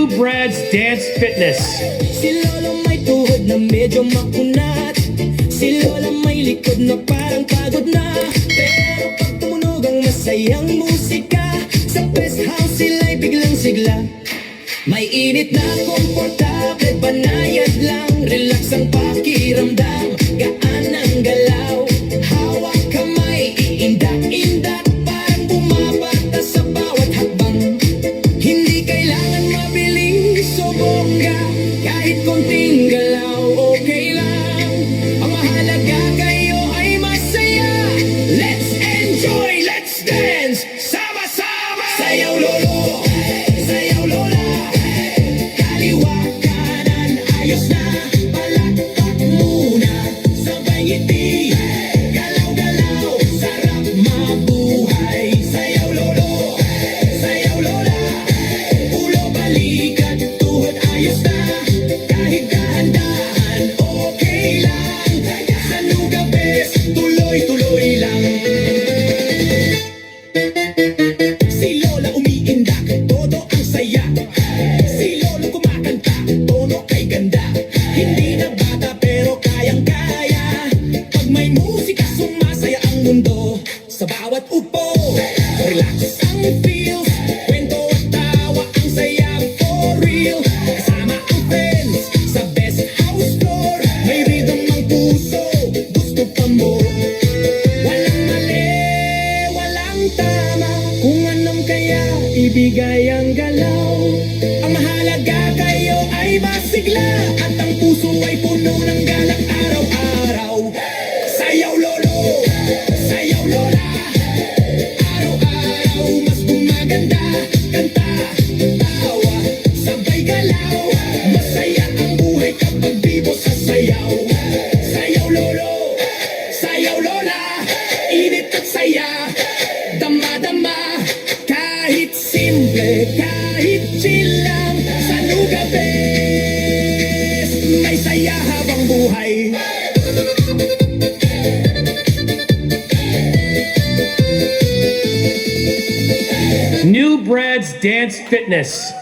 New Brad's Dance Fitness. Si Lola may tuhod na medyo makunat. Si Lola may likod na parang pagod na. Pero pag tumunog ang masayang musika, sa press house sila'y biglang sigla. May init na komportable, banayad lang. Relax ang pakiramdam, gaan ang galaw. Hawak kamay, iindak-indak, parang bumabata sa bawat hakbang. Hindi kailangan mabilis o bongga, kahit konting galaw okay lang. Ang mahalaga kayo ay masaya. Let's enjoy, let's dance, sama-sama. Sayaw lolo, sayaw lola, kaliwa kanan ayos na. Palakpak muna, sabay ngiti, galaw-galaw, sarap mabuhay. Sayaw lolo, sayaw lola, ulo balikat, tuhod ayos na. Kahit dahan-dahan okay lang. Sa Nugabes, tuloy-tuloy lang. Si Lola umiindak, todo ang saya. Si Lola kumakanta, tono ay ganda. Hindi na bata pero kayang-kaya. Pag may musika, sumasaya ang mundo. Sa bawat upo, relax ang feels. Kwento at tawa, ang saya for real. Kasama ang friends, sa best house floor. May rhythm ng puso, gusto pa mo. Walang mali, walang tama. Kung anong kaya, ibigay ang galaw. Ang mahalaga kayo ay masigla, at ang puso ay puno ng galak araw-araw. Sayaw lolo, sayaw lola, araw-araw mas gumaganda. Kanta, tawa, sabay galaw. Masaya ang buhay kapag bibo sa sayaw. Sayaw lolo, sayaw lola, init at saya. Dama-dama, kahit simple, kahit chill lang. Sa Nugabes, may saya habang buhay. New Brad's Dance Fitness.